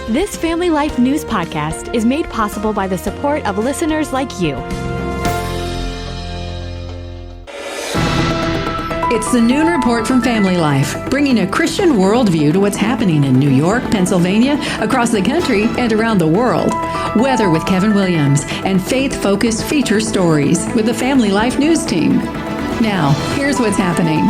This Family Life News podcast is made possible by the support of listeners like you. It's the Noon Report from Family Life, bringing a Christian worldview to what's happening in New York, Pennsylvania, across the country, and around the world. Weather with Kevin Williams, and faith-focused feature stories with the Family Life News team. Now, here's what's happening.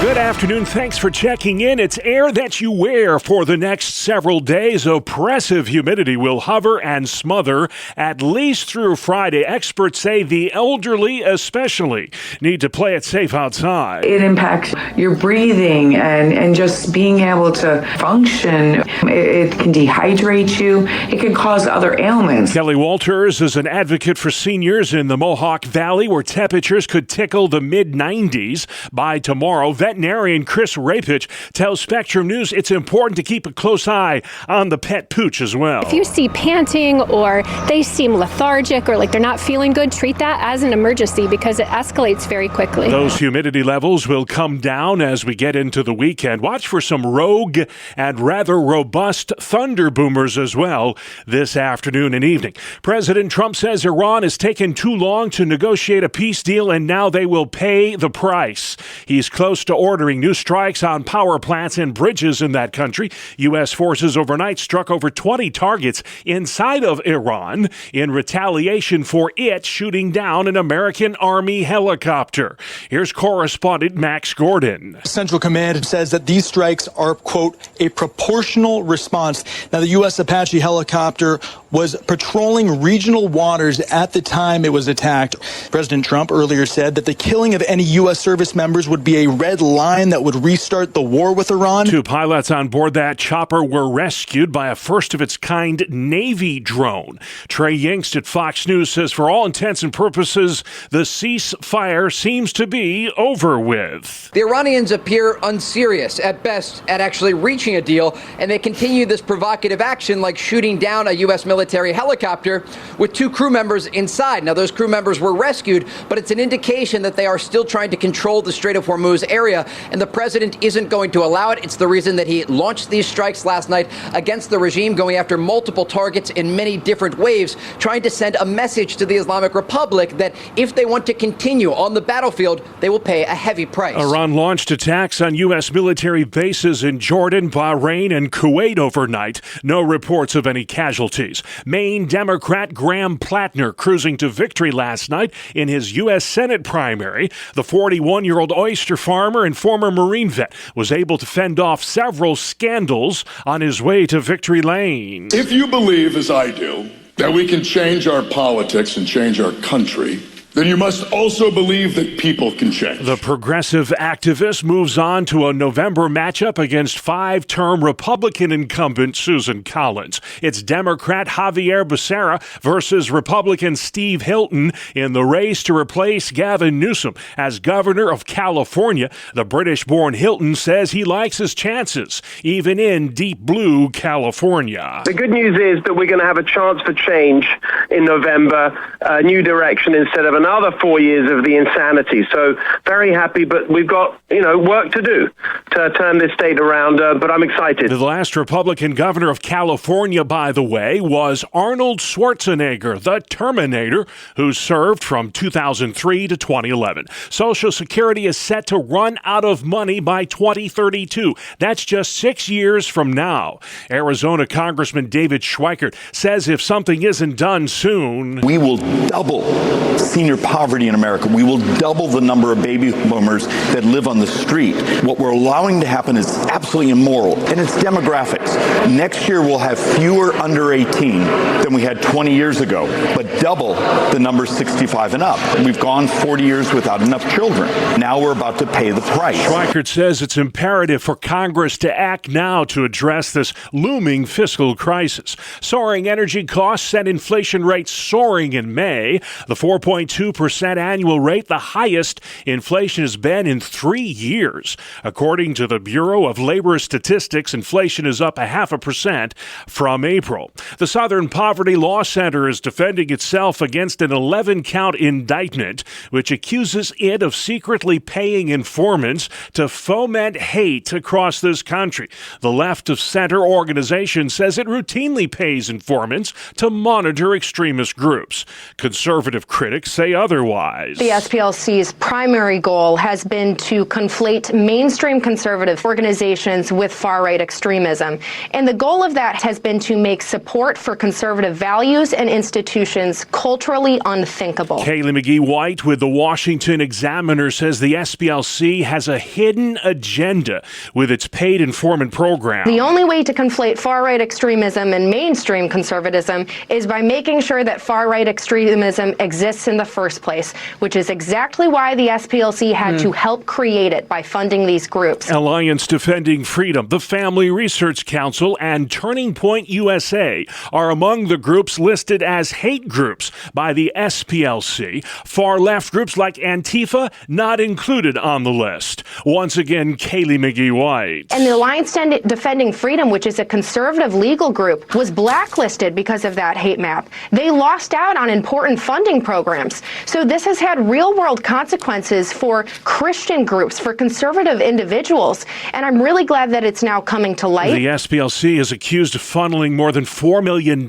Good afternoon. Thanks for checking in. It's air that you wear for the next several days. Oppressive humidity will hover and smother at least through Friday. Experts say the elderly especially need to play it safe outside. It impacts your breathing and just being able to function. It can dehydrate you. It can cause other ailments. Kelly Walters is an advocate for seniors in the Mohawk Valley, where temperatures could tickle the mid-90s by tomorrow. Veterinarian Chris Rapich tells Spectrum News it's important to keep a close eye on the pet pooch as well. If you see panting or they seem lethargic or like they're not feeling good, treat that as an emergency because it escalates very quickly. Those humidity levels will come down as we get into the weekend. Watch for some rogue and rather robust thunder boomers as well this afternoon and evening. President Trump says Iran has taken too long to negotiate a peace deal and now they will pay the price. He's close to ordering new strikes on power plants and bridges in that country. U.S. forces overnight struck over 20 targets inside of Iran in retaliation for it shooting down an American Army helicopter. Here's correspondent Max Gordon. Central Command says that these strikes are, quote, a proportional response. Now, the U.S. Apache helicopter was patrolling regional waters at the time it was attacked. President Trump earlier said that the killing of any U.S. service members would be a red line that would restart the war with Iran. 2 pilots on board that chopper were rescued by a first-of-its-kind Navy drone. Trey Yingst at Fox News says for all intents and purposes, the ceasefire seems to be over with. The Iranians appear unserious at best at actually reaching a deal, and they continue this provocative action like shooting down a U.S. military helicopter with 2 crew members inside. Now, those crew members were rescued, but it's an indication that they are still trying to control the Strait of Hormuz area, and the president isn't going to allow it. It's the reason that he launched these strikes last night against the regime, going after multiple targets in many different waves, trying to send a message to the Islamic Republic that if they want to continue on the battlefield, they will pay a heavy price. Iran launched attacks on U.S. military bases in Jordan, Bahrain, and Kuwait overnight. No reports of any casualties. Maine Democrat Graham Plattner cruising to victory last night in his U.S. Senate primary. The 41-year-old oyster farmer and former Marine vet was able to fend off several scandals on his way to victory lane. If you believe, as I do, that we can change our politics and change our country, then you must also believe that people can change. The progressive activist moves on to a November matchup against 5-term Republican incumbent Susan Collins. It's Democrat Javier Becerra versus Republican Steve Hilton in the race to replace Gavin Newsom as governor of California. The British-born Hilton says he likes his chances, even in deep blue California. The good news is that we're going to have a chance for change in November, a new direction instead of another 4 years of the insanity. So very happy, but we've got, work to do to turn this state around, but I'm excited. The last Republican governor of California, by the way, was Arnold Schwarzenegger, the Terminator, who served from 2003 to 2011. Social Security is set to run out of money by 2032. That's just 6 years from now. Arizona Congressman David Schweikert says if something isn't done soon, we will double senior poverty in America. We will double the number of baby boomers that live on the street. What we're allowing to happen is absolutely immoral, and it's demographics. Next year we'll have fewer under 18 than we had 20 years ago, but double the number 65 and up. We've gone 40 years without enough children. Now we're about to pay the price. Schweikert says it's imperative for Congress to act now to address this looming fiscal crisis. Soaring energy costs sent inflation rates soaring in May. The 4.2 2% annual rate, the highest inflation has been in 3 years. According to the Bureau of Labor Statistics, inflation is up 0.5% from April. The Southern Poverty Law Center is defending itself against an 11-count indictment, which accuses it of secretly paying informants to foment hate across this country. The Left of Center organization says it routinely pays informants to monitor extremist groups. Conservative critics say otherwise. The SPLC's primary goal has been to conflate mainstream conservative organizations with far-right extremism. And the goal of that has been to make support for conservative values and institutions culturally unthinkable. Kaylee McGee-White with the Washington Examiner says the SPLC has a hidden agenda with its paid informant program. The only way to conflate far-right extremism and mainstream conservatism is by making sure that far-right extremism exists in the first place, which is exactly why the SPLC had to help create it by funding these groups. Alliance Defending Freedom, the Family Research Council, and Turning Point USA are among the groups listed as hate groups by the SPLC. Far-left groups like Antifa not included on the list. Once again, Kaylee McGee-White. And the Alliance Defending Freedom, which is a conservative legal group, was blacklisted because of that hate map. They lost out on important funding programs. So this has had real-world consequences for Christian groups, for conservative individuals, and I'm really glad that it's now coming to light. The SPLC is accused of funneling more than $4 million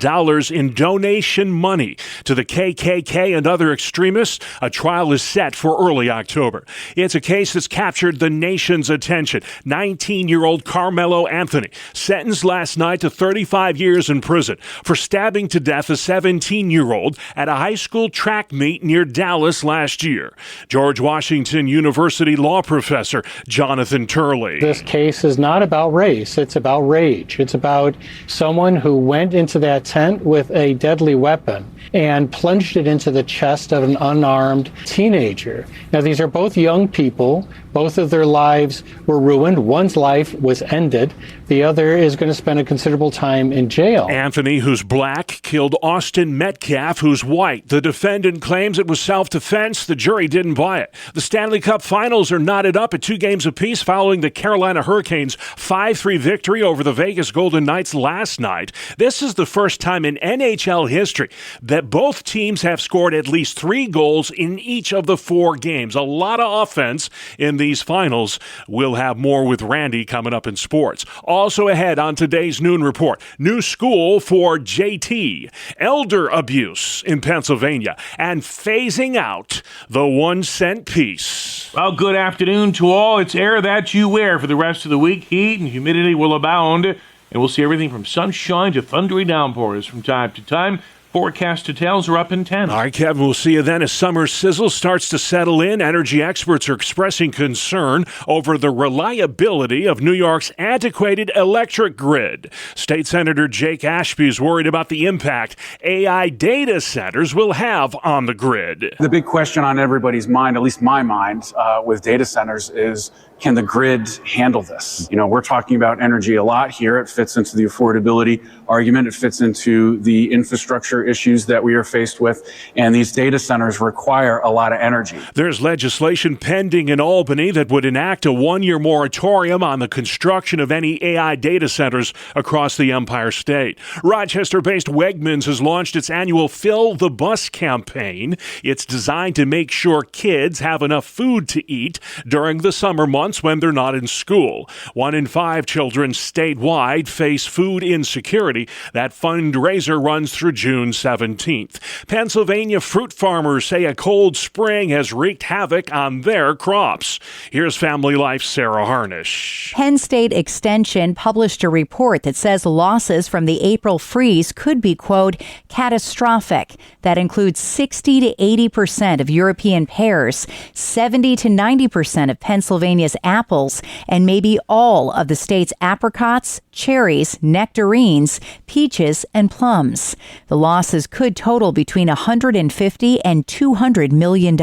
in donation money to the KKK and other extremists. A trial is set for early October. It's a case that's captured the nation's attention. 19-year-old Carmelo Anthony sentenced last night to 35 years in prison for stabbing to death a 17-year-old at a high school track meet near Dallas last year. George Washington University law professor Jonathan Turley. This case is not about race. It's about rage. It's about someone who went into that tent with a deadly weapon and plunged it into the chest of an unarmed teenager. Now, these are both young people. Both of their lives were ruined. One's life was ended. The other is going to spend a considerable time in jail. Anthony, who's black, killed Austin Metcalf, who's white. The defendant claims it was self-defense. The jury didn't buy it. The Stanley Cup Finals are knotted up at 2 games apiece following the Carolina Hurricanes' 5-3 victory over the Vegas Golden Knights last night. This is the first time in NHL history that both teams have scored at least 3 goals in each of the 4 games. A lot of offense in these finals. We'll have more with Randy coming up in sports. Also ahead on today's Noon Report, new school for JT, elder abuse in Pennsylvania, and phasing out the 1 cent piece. Well, good afternoon to all. It's air that you wear for the rest of the week. Heat and humidity will abound, and we'll see everything from sunshine to thundery downpours from time to time. Forecast details are up in 10. All right, Kevin, we'll see you then as summer sizzle starts to settle in. Energy experts are expressing concern over the reliability of New York's antiquated electric grid. State Senator Jake Ashby is worried about the impact AI data centers will have on the grid. The big question on everybody's mind, at least my mind, with data centers is, can the grid handle this? You know, we're talking about energy a lot here. It fits into the affordability argument. It fits into the infrastructure issues that we are faced with. And these data centers require a lot of energy. There's legislation pending in Albany that would enact a 1-year moratorium on the construction of any AI data centers across the Empire State. Rochester-based Wegmans has launched its annual Fill the Bus campaign. It's designed to make sure kids have enough food to eat during the summer months when they're not in school. 1 in 5 children statewide face food insecurity. That fundraiser runs through June 17th. Pennsylvania fruit farmers say a cold spring has wreaked havoc on their crops. Here's Family Life's Sarah Harnish. Penn State Extension published a report that says losses from the April freeze could be, quote, catastrophic. That includes 60 to 80% of European pears, 70 to 90% of Pennsylvania's apples, and maybe all of the state's apricots, cherries, nectarines, peaches, and plums. The losses could total between $150 and $200 million.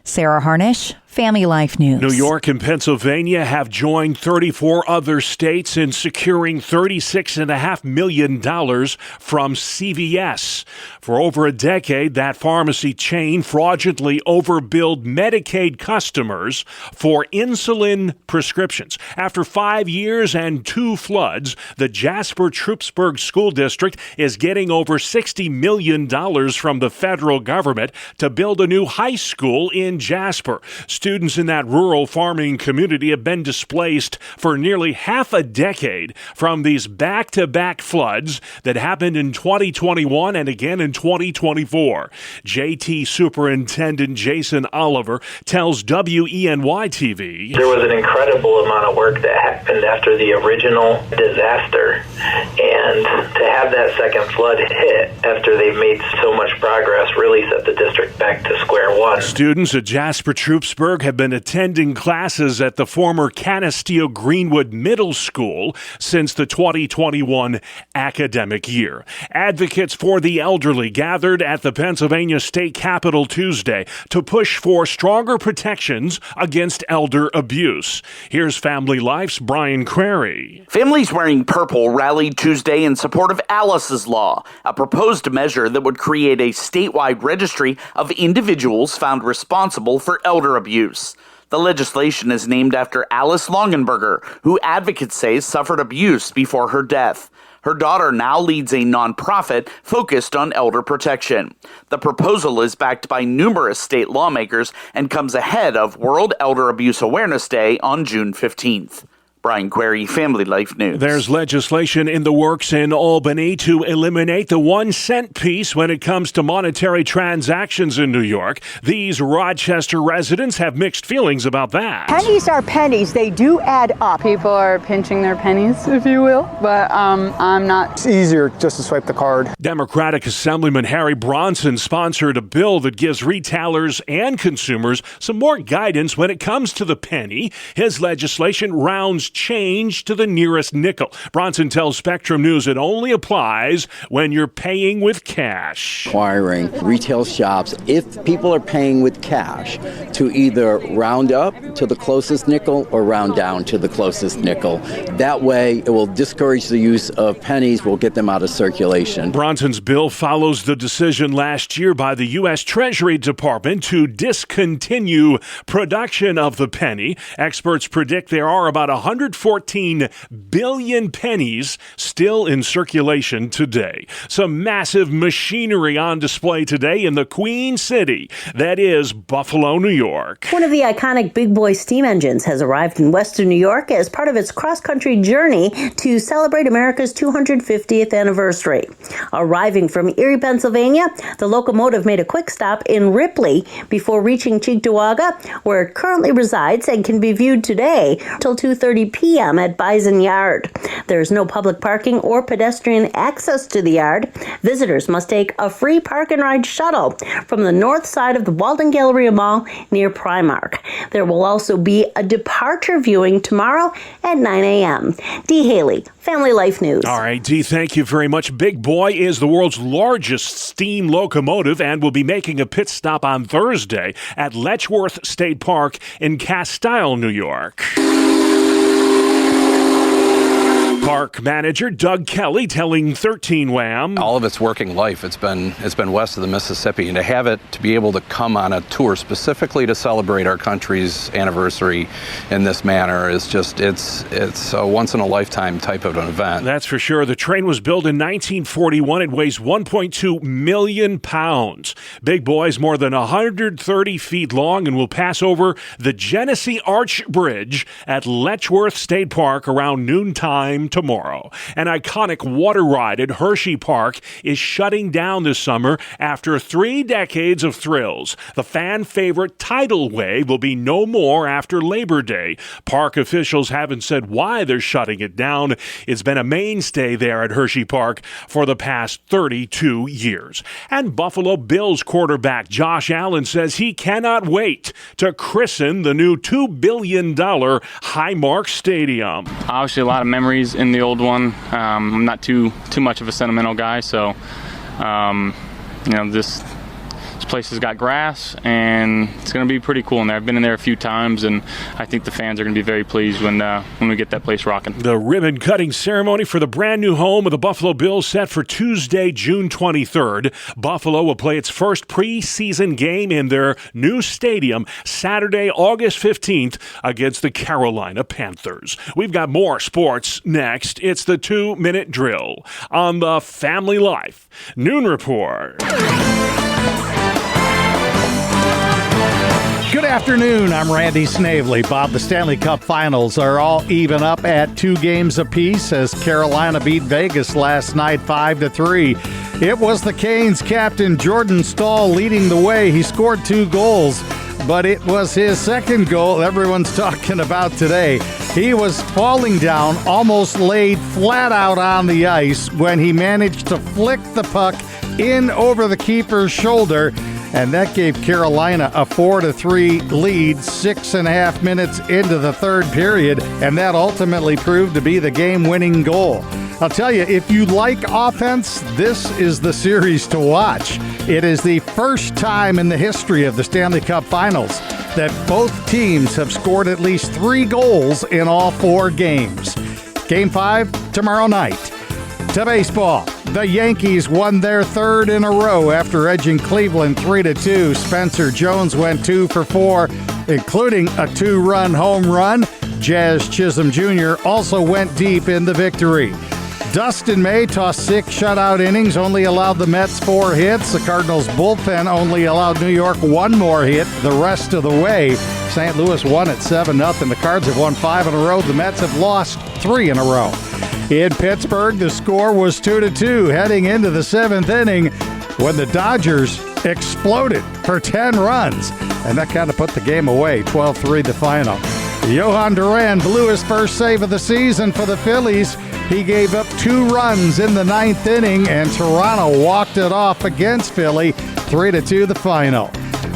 Sarah Harnish, Family Life News. New York and Pennsylvania have joined 34 other states in securing $36.5 million from CVS. For over a decade, that pharmacy chain fraudulently overbilled Medicaid customers for insulin prescriptions. After 5 years and 2 floods, the Jasper-Troopsburg School District is getting over $60 million from the federal government to build a new high school in Jasper. Students in that rural farming community have been displaced for nearly half a decade from these back-to-back floods that happened in 2021 and again in 2024. JT Superintendent Jason Oliver tells WENY-TV. There was an incredible amount of work that happened after the original disaster, and to have that second flood hit after they've made so much progress really set the district back to square one. Students at Jasper-Troopsburg have been attending classes at the former Canisteo Greenwood Middle School since the 2021 academic year. Advocates for the elderly gathered at the Pennsylvania State Capitol Tuesday to push for stronger protections against elder abuse. Here's Family Life's Brian Query. Families Wearing Purple rallied Tuesday in support of Alice's Law, a proposed measure that would create a statewide registry of individuals found responsible for elder abuse. The legislation is named after Alice Longenberger, who advocates say suffered abuse before her death. Her daughter now leads a nonprofit focused on elder protection. The proposal is backed by numerous state lawmakers and comes ahead of World Elder Abuse Awareness Day on June 15th. Brian Query, Family Life News. There's legislation in the works in Albany to eliminate the 1 cent piece when it comes to monetary transactions in New York. These Rochester residents have mixed feelings about that. Pennies are pennies. They do add up. People are pinching their pennies, if you will, but I'm not. It's easier just to swipe the card. Democratic Assemblyman Harry Bronson sponsored a bill that gives retailers and consumers some more guidance when it comes to the penny. His legislation rounds change to the nearest nickel. Bronson tells Spectrum News it only applies when you're paying with cash. Requiring retail shops, if people are paying with cash, to either round up to the closest nickel or round down to the closest nickel. That way, it will discourage the use of pennies, will get them out of circulation. Bronson's bill follows the decision last year by the U.S. Treasury Department to discontinue production of the penny. Experts predict there are about 114 billion pennies still in circulation today. Some massive machinery on display today in the Queen City. That is Buffalo, New York. One of the iconic Big Boy steam engines has arrived in Western New York as part of its cross-country journey to celebrate America's 250th anniversary. Arriving from Erie, Pennsylvania, the locomotive made a quick stop in Ripley before reaching Cheektowaga, where it currently resides and can be viewed today till 2:30 p.m. at Bison Yard. There is no public parking or pedestrian access to the yard. Visitors must take a free park and ride shuttle from the north side of the Walden Galleria Mall near Primark. There will also be a departure viewing tomorrow at 9 a.m. Dee Haley, Family Life News. All right, Dee, thank you very much. Big Boy is the world's largest steam locomotive and will be making a pit stop on Thursday at Letchworth State Park in Castile, New York. Park manager Doug Kelly telling 13 Wham. All of its working life, it's been west of the Mississippi, and to have it to be able to come on a tour specifically to celebrate our country's anniversary in this manner is just it's a once in a lifetime type of an event. That's for sure. The train was built in 1941. It weighs 1.2 million pounds. Big Boy is more than 130 feet long and will pass over the Genesee Arch Bridge at Letchworth State Park around noontime tomorrow. An iconic water ride at Hershey Park is shutting down this summer after 3 decades of thrills. The fan favorite tidal wave will be no more after Labor Day. Park officials haven't said why they're shutting it down. It's been a mainstay there at Hershey Park for the past 32 years. And Buffalo Bills quarterback Josh Allen says he cannot wait to christen the new $2 billion Highmark Stadium. Obviously a lot of memories in the old one. I'm not too much of a sentimental guy, so this place has got grass, and it's going to be pretty cool in there. I've been in there a few times, and I think the fans are going to be very pleased when we get that place rocking. The ribbon-cutting ceremony for the brand-new home of the Buffalo Bills set for Tuesday, June 23rd. Buffalo will play its first preseason game in their new stadium Saturday, August 15th against the Carolina Panthers. We've got more sports next. It's the 2-minute drill on the Family Life Noon Report. Good afternoon. I'm Randy Snavely. Bob, the Stanley Cup Finals are all even up at 2 games apiece as Carolina beat Vegas last night 5-3. It was the Canes captain Jordan Staal leading the way. He scored 2 goals, but it was his second goal everyone's talking about today. He was falling down, almost laid flat out on the ice when he managed to flick the puck in over the keeper's shoulder, and that gave Carolina a 4-3 lead 6.5 minutes into the third period, and that ultimately proved to be the game-winning goal. I'll tell you, if you like offense, this is the series to watch. It is the first time in the history of the Stanley Cup Finals that both teams have scored at least 3 goals in all 4 games. Game 5 tomorrow night. To baseball, the Yankees won their 3rd in a row after edging Cleveland 3-2. Spencer Jones went 2 for 4, including a 2-run home run. Jazz Chisholm Jr. also went deep in the victory. Dustin May tossed 6 shutout innings, only allowed the Mets 4 hits. The Cardinals' bullpen only allowed New York 1 more hit the rest of the way. St. Louis won at 7-0. The Cards have won 5 in a row. The Mets have lost 3 in a row. In Pittsburgh, the score was 2-2 heading into the 7th inning when the Dodgers exploded for 10 runs. And that kind of put the game away, 12-3 the final. Johan Duran blew his first save of the season for the Phillies. He gave up 2 runs in the 9th inning, and Toronto walked it off against Philly, 3-2 the final.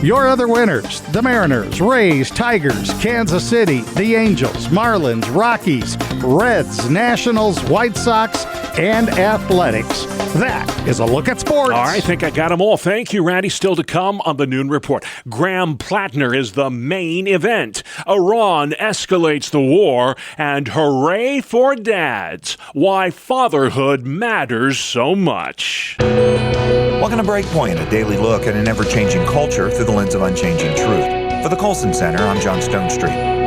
Your other winners, the Mariners, Rays, Tigers, Kansas City, the Angels, Marlins, Rockies, Reds, Nationals, White Sox, and Athletics. That is a look at sports. All right, I think I got them all. Thank you, Randy. Still to come on the Noon Report. Graham Plattner is the main event. Iran escalates the war, and hooray for dads. Why fatherhood matters so much. Welcome to Breakpoint, a daily look at an ever-changing culture through the lens of unchanging truth. For the Colson Center, I'm John Stonestreet.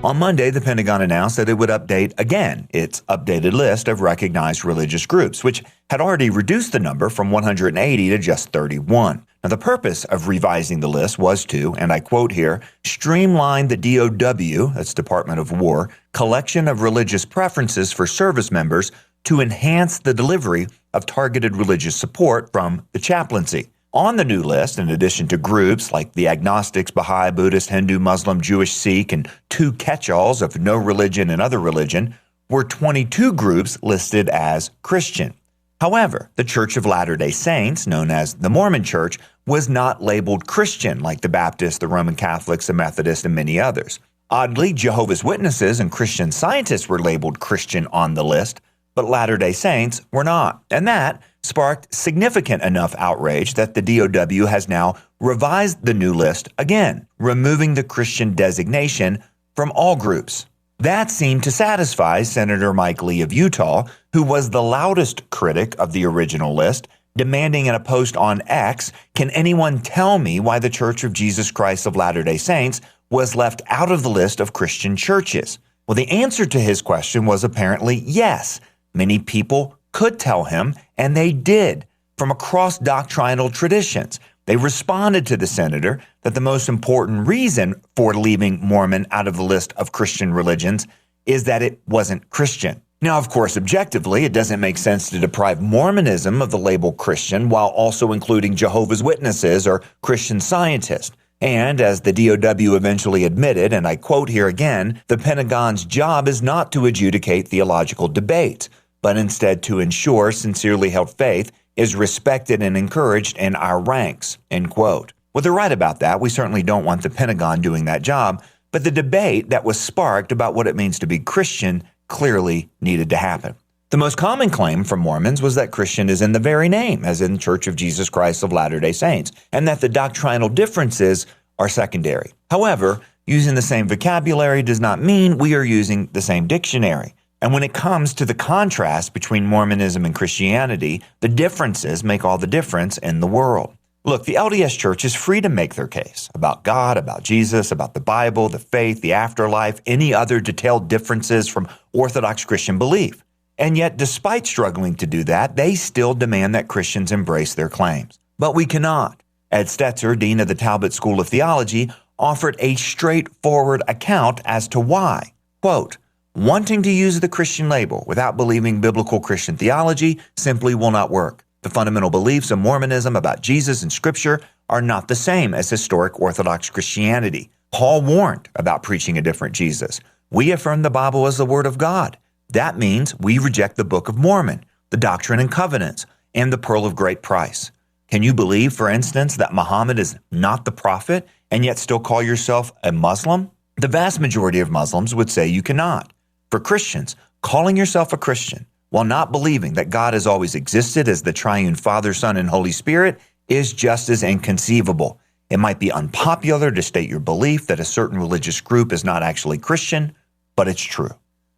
On Monday, the Pentagon announced that it would update again its updated list of recognized religious groups, which had already reduced the number from 180 to just 31. Now, the purpose of revising the list was to, and I quote here, streamline the DOW, that's Department of War, collection of religious preferences for service members to enhance the delivery of targeted religious support from the chaplaincy. On the new list, in addition to groups like the agnostics, Baha'i, Buddhist, Hindu, Muslim, Jewish, Sikh, and 2 catch-alls of no religion and other religion, were 22 groups listed as Christian. However, the Church of Latter-day Saints, known as the Mormon Church, was not labeled Christian like the Baptists, the Roman Catholics, the Methodists, and many others. Oddly, Jehovah's Witnesses and Christian Scientists were labeled Christian on the list, but Latter-day Saints were not. And that sparked significant enough outrage that the DOW has now revised the new list again, removing the Christian designation from all groups. That seemed to satisfy Senator Mike Lee of Utah, who was the loudest critic of the original list, demanding in a post on X, "Can anyone tell me why the Church of Jesus Christ of Latter-day Saints was left out of the list of Christian churches?" Well, the answer to his question was apparently yes. Many people could tell him, and they did, from across doctrinal traditions. They responded to the senator that the most important reason for leaving Mormon out of the list of Christian religions is that it wasn't Christian. Now, of course, objectively, it doesn't make sense to deprive Mormonism of the label Christian while also including Jehovah's Witnesses or Christian Scientists. And as the DOW eventually admitted, and I quote here again, the Pentagon's job is not to adjudicate theological debate, but instead to ensure sincerely held faith is respected and encouraged in our ranks, end quote. Well, they're right about that. We certainly don't want the Pentagon doing that job, but the debate that was sparked about what it means to be Christian clearly needed to happen. The most common claim from Mormons was that Christian is in the very name, as in Church of Jesus Christ of Latter-day Saints, and that the doctrinal differences are secondary. However, using the same vocabulary does not mean we are using the same dictionary. And when it comes to the contrast between Mormonism and Christianity, the differences make all the difference in the world. Look, the LDS Church is free to make their case about God, about Jesus, about the Bible, the faith, the afterlife, any other detailed differences from Orthodox Christian belief. And yet, despite struggling to do that, they still demand that Christians embrace their claims. But we cannot. Ed Stetzer, dean of the Talbot School of Theology, offered a straightforward account as to why. Quote, wanting to use the Christian label without believing biblical Christian theology simply will not work. The fundamental beliefs of Mormonism about Jesus and Scripture are not the same as historic Orthodox Christianity. Paul warned about preaching a different Jesus. We affirm the Bible as the Word of God. That means we reject the Book of Mormon, the Doctrine and Covenants, and the Pearl of Great Price. Can you believe, for instance, that Muhammad is not the prophet and yet still call yourself a Muslim? The vast majority of Muslims would say you cannot. For Christians, calling yourself a Christian while not believing that God has always existed as the triune Father, Son, and Holy Spirit is just as inconceivable. It might be unpopular to state your belief that a certain religious group is not actually Christian, but it's true.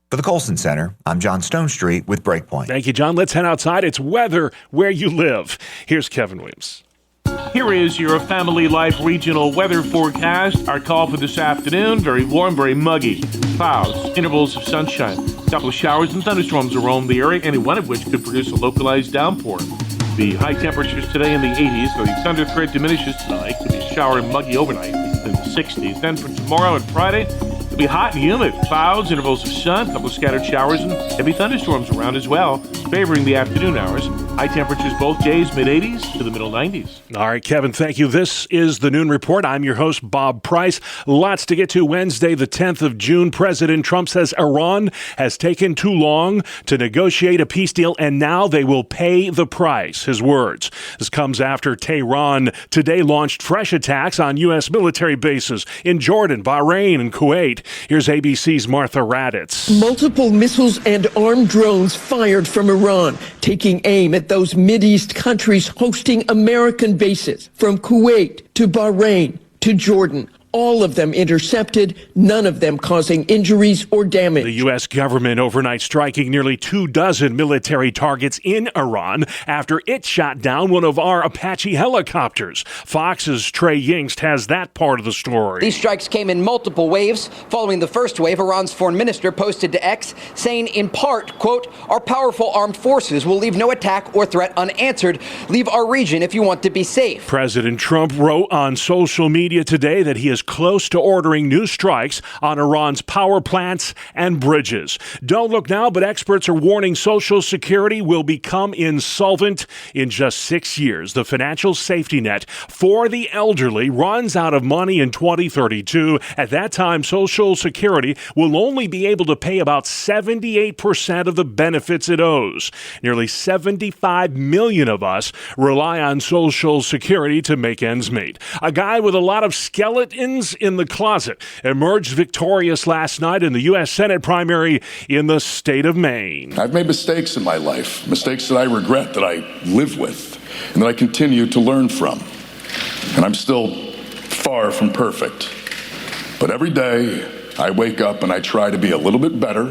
For the Colson Center, I'm John Stonestreet with Breakpoint. Thank you, John. Let's head outside. It's weather where you live. Here's Kevin Williams. Here is your Family Life regional weather forecast. Our call for this afternoon, very warm, very muggy. Clouds, intervals of sunshine. A couple of showers and thunderstorms will roam the area, any one of which could produce a localized downpour. The high temperatures today in the 80s, though the thunder threat diminishes tonight. Could be shower and muggy overnight in the 60s. Then for tomorrow and Friday, it'll be hot and humid. Clouds, intervals of sun, a couple of scattered showers, and heavy thunderstorms around as well, favoring the afternoon hours. High temperatures both days, mid-80s to the middle 90s. All right, Kevin, thank you. This is the Noon Report. I'm your host, Bob Price. Lots to get to. Wednesday, the 10th of June, President Trump says Iran has taken too long to negotiate a peace deal, and now they will pay the price. His words. This comes after Tehran today launched fresh attacks on U.S. military bases in Jordan, Bahrain, and Kuwait. Here's ABC's Martha Raddatz. Multiple missiles and armed drones fired from Iran, taking aim at those Mideast countries hosting American bases, from Kuwait to Bahrain to Jordan. All of them intercepted, none of them causing injuries or damage. The U.S. government overnight striking nearly 24 military targets in Iran after it shot down one of our Apache helicopters. Fox's Trey Yingst has that part of the story. These strikes came in multiple waves. Following the first wave, Iran's foreign minister posted to X saying in part, quote, our powerful armed forces will leave no attack or threat unanswered. Leave our region if you want to be safe. President Trump wrote on social media today that he is close to ordering new strikes on Iran's power plants and bridges. Don't look now, but experts are warning Social Security will become insolvent in just 6 years. The financial safety net for the elderly runs out of money in 2032. At that time, Social Security will only be able to pay about 78% of the benefits it owes. Nearly 75 million of us rely on Social Security to make ends meet. A guy with a lot of skeletons in the closet emerged victorious last night in the U.S. Senate primary in the state of Maine. I've made mistakes in my life, mistakes that I regret, that I live with, and that I continue to learn from. And I'm still far from perfect. But every day I wake up and I try to be a little bit better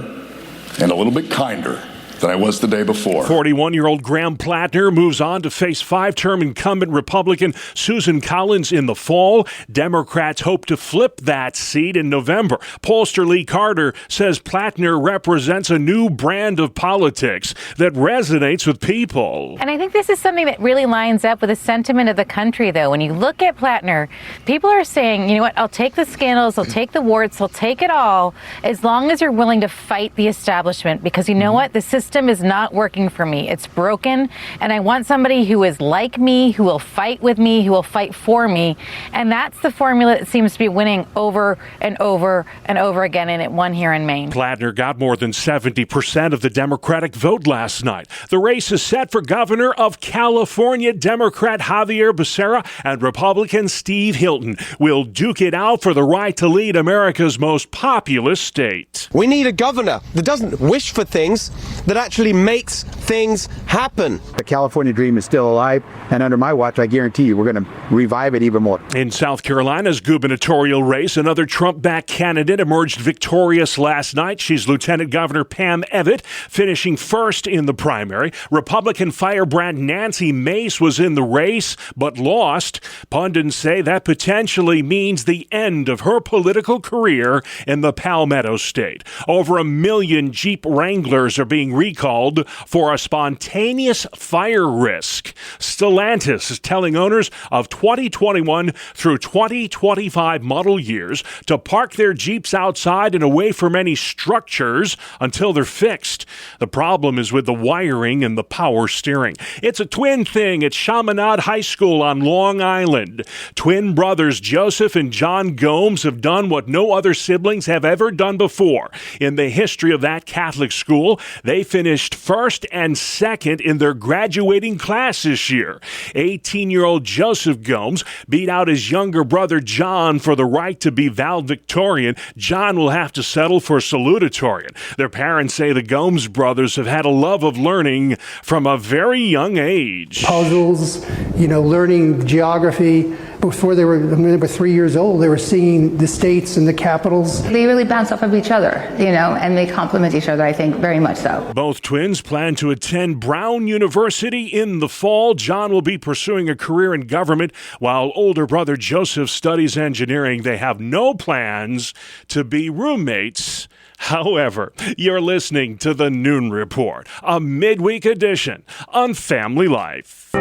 and a little bit kinder than I was the day before. 41-year-old Graham Plattner moves on to face five-term incumbent Republican Susan Collins in the fall. Democrats hope to flip that seat in November. Pollster Lee Carter says Plattner represents a new brand of politics that resonates with people. And I think this is something that really lines up with the sentiment of the country, though. When you look at Plattner, people are saying, you know what, I'll take the scandals, I'll take the warts, I'll take it all, as long as you're willing to fight the establishment. Because you know what? The system is not working for me. It's broken. And I want somebody who is like me, who will fight with me, who will fight for me. And that's the formula that seems to be winning over and over and over again. And it won here in Maine. Plattner got more than 70% of the Democratic vote last night. The race is set for governor of California. Democrat Javier Becerra and Republican Steve Hilton will duke it out for the right to lead America's most populous state. We need a governor that doesn't wish for things, that that actually makes things happen. The California dream is still alive, and under my watch, I guarantee you we're going to revive it even more. In South Carolina's gubernatorial race, another Trump-backed candidate emerged victorious last night. She's Lieutenant Governor Pam Evitt, finishing first in the primary. Republican firebrand Nancy Mace was in the race, but lost. Pundits say that potentially means the end of her political career in the Palmetto State. Over 1 million Jeep Wranglers are being recalled for a spontaneous fire risk. Stellantis is telling owners of 2021 through 2025 model years to park their Jeeps outside and away from any structures until they're fixed. The problem is with the wiring and the power steering. It's a twin thing at Chaminade High School on Long Island. Twin brothers Joseph and John Gomes have done what no other siblings have ever done before. In the history of that Catholic school, they finished first and second in their graduating class this year. 18-year-old Joseph Gomes beat out his younger brother John for the right to be valedictorian. John will have to settle for salutatorian. Their parents say the Gomes brothers have had a love of learning from a very young age. Puzzles, learning geography. Before they were 3 years old, they were seeing the states and the capitals. They really bounce off of each other, and they complement each other, I think, very much so. Both twins plan to attend Brown University in the fall. John will be pursuing a career in government, while older brother Joseph studies engineering. They have no plans to be roommates. However, you're listening to the Noon Report, a midweek edition on Family Life.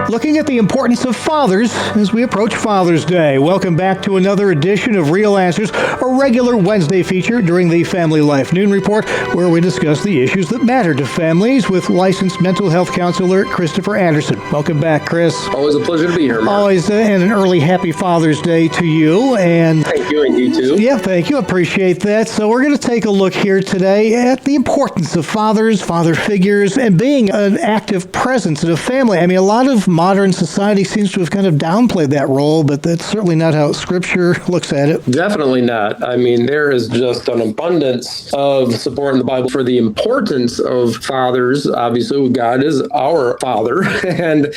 Looking at the importance of fathers as we approach Father's Day. Welcome back to another edition of Real Answers, a regular Wednesday feature during the Family Life Noon Report, where we discuss the issues that matter to families with licensed mental health counselor Christopher Anderson. Welcome back, Chris. Always a pleasure to be here, Mark. Always, and an early Happy Father's Day to you. And thank you, and you too. Yeah, thank you. Appreciate that. So we're going to take a look here today at the importance of fathers, father figures, and being an active presence in a family. I mean, a lot of modern society seems to have kind of downplayed that role, but that's certainly not how Scripture looks at it. Definitely not. I mean, there is just an abundance of support in the Bible for the importance of fathers. Obviously, God is our Father. And,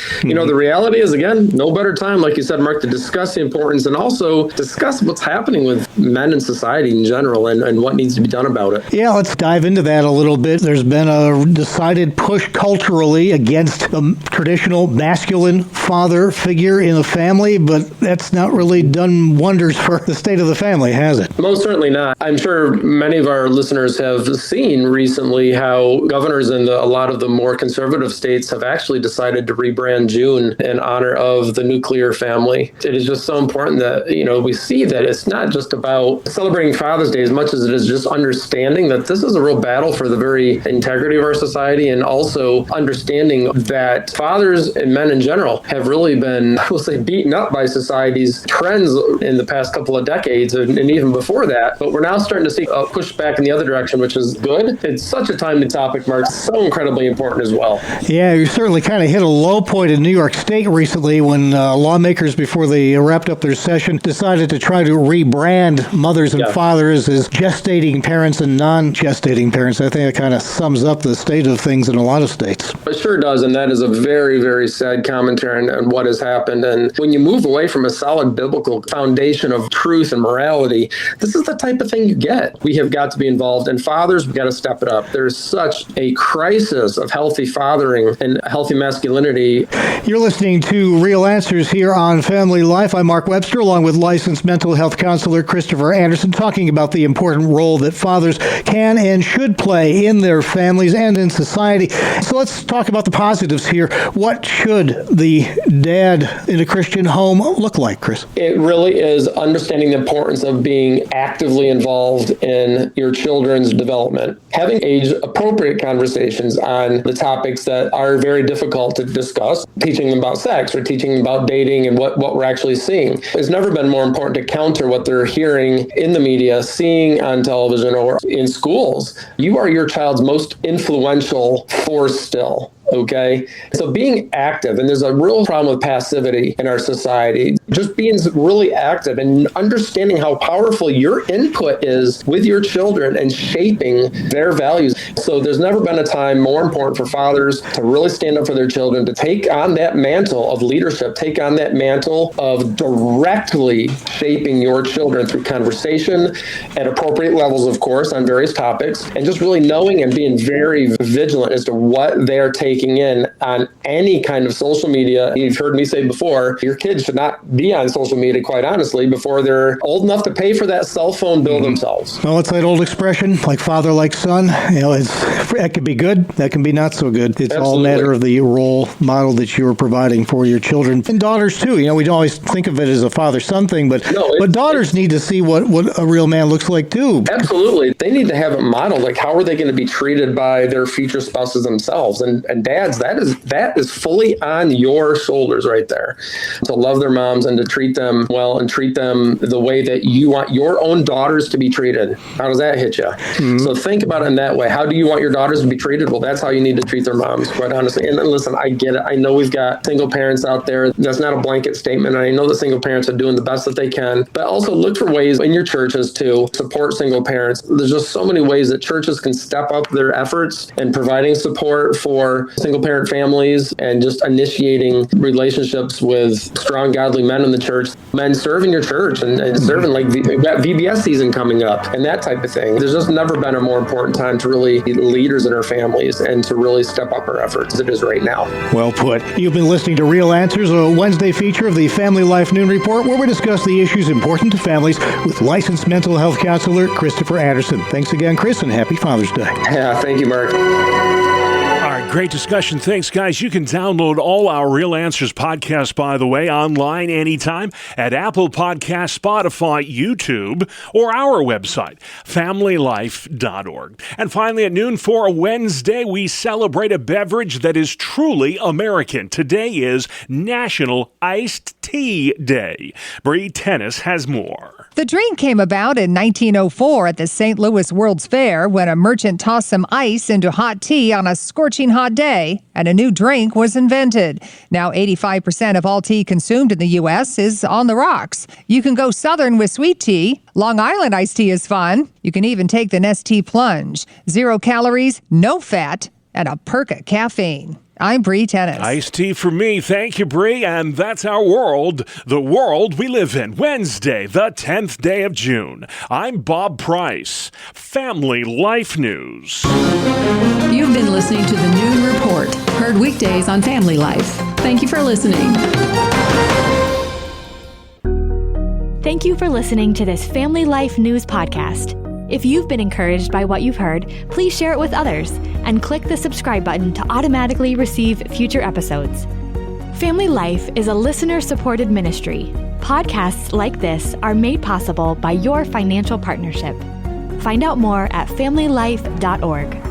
the reality is, again, no better time, like you said, Mark, to discuss the importance and also discuss what's happening with men in society in general and what needs to be done about it. Yeah, let's dive into that a little bit. There's been a decided push culturally against the traditional masculine father figure in the family, but that's not really done wonders for the state of the family, has it? Most certainly not. I'm sure many of our listeners have seen recently how governors in a lot of the more conservative states have actually decided to rebrand June in honor of the nuclear family. It is just so important that, we see that it's not just about celebrating Father's Day as much as it is just understanding that this is a real battle for the very integrity of our society, and also understanding that fathers and men in general have really been, we'll say, beaten up by society's trends in the past couple of decades and even before that. But we're now starting to see a push back in the other direction, which is good. It's such a timely topic, Mark, so incredibly important as well. Yeah, you certainly kind of hit a low point in New York State recently when lawmakers, before they wrapped up their session, decided to try to rebrand mothers and fathers as gestating parents and non-gestating parents. I think it kind of sums up the state of things in a lot of states. It sure does, and that is a very, very sad commentary on what has happened. And when you move away from a solid biblical foundation of truth and morality, this is the type of thing you get. We have got to be involved, and fathers, we've got to step it up. There's such a crisis of healthy fathering and healthy masculinity. You're listening to Real Answers here on Family Life. I'm Mark Webster, along with licensed mental health counselor Christopher Anderson, talking about the important role that fathers can and should play in their families and in society. So let's talk about the positives here. What should the dad in a Christian home look like, Chris? It really is understanding the importance of being actively involved in your children's development. Having age-appropriate conversations on the topics that are very difficult to discuss, teaching them about sex or teaching them about dating and what we're actually seeing. It's never been more important to counter what they're hearing in the media, seeing on television or in schools. You are your child's most influential force still. Okay. So being active, and there's a real problem with passivity in our society, just being really active and understanding how powerful your input is with your children and shaping their values. So there's never been a time more important for fathers to really stand up for their children, to take on that mantle of leadership, take on that mantle of directly shaping your children through conversation at appropriate levels, of course, on various topics, and just really knowing and being very vigilant as to what they're taking in on any kind of social media. You've heard me say before, your kids should not be on social media, quite honestly, before they're old enough to pay for that cell phone bill themselves. Well, it's that old expression, like father, like son. That can be good, that can be not so good. It's all a matter of the role model that you're providing for your children and daughters too. We don't always think of it as a father-son thing, but daughters need to see what a real man looks like too. Absolutely. They need to have it modeled. Like, how are they going to be treated by their future spouses themselves? And dads, that is fully on your shoulders right there, to love their moms and to treat them well and treat them the way that you want your own daughters to be treated. How does that hit you? Mm-hmm. So think about it in that way. How do you want your daughters to be treated? Well, that's how you need to treat their moms, quite honestly. And listen, I get it. I know we've got single parents out there. That's not a blanket statement. I know the single parents are doing the best that they can, but also look for ways in your churches to support single parents. There's just so many ways that churches can step up their efforts in providing support for single parent families and just initiating relationships with strong, godly men in the church. Men serve in your church and serving, like we've got VBS season coming up and that type of thing. There's just never been a more important time to really be leaders in our families and to really step up our efforts as it is right now. Well put. You've been listening to Real Answers, a Wednesday feature of the Family Life Noon Report, where we discuss the issues important to families with licensed mental health counselor Christopher Anderson. Thanks again, Chris, and happy Father's Day. Yeah, thank you, Mark. Great discussion. Thanks, guys. You can download all our Real Answers podcasts, by the way, online anytime at Apple Podcasts, Spotify, YouTube, or our website, familylife.org. And finally, at noon for a Wednesday, we celebrate a beverage that is truly American. Today is National Iced Tea Day. Bree Tennis has more. The drink came about in 1904 at the St. Louis World's Fair when a merchant tossed some ice into hot tea on a scorching hot day, and a new drink was invented. Now 85% of all tea consumed in the U.S. is on the rocks. You can go southern with sweet tea. Long Island iced tea is fun. You can even take the Nestea Plunge. 0 calories, no fat, and a perk of caffeine. I'm Bree Tennis. Iced tea for me. Thank you, Bree. And that's our world, the world we live in. Wednesday, the 10th day of June. I'm Bob Price. Family Life News. You've been listening to the Noon Report, heard weekdays on Family Life. Thank you for listening. Thank you for listening to this Family Life News podcast. If you've been encouraged by what you've heard, please share it with others and click the subscribe button to automatically receive future episodes. Family Life is a listener-supported ministry. Podcasts like this are made possible by your financial partnership. Find out more at familylife.org.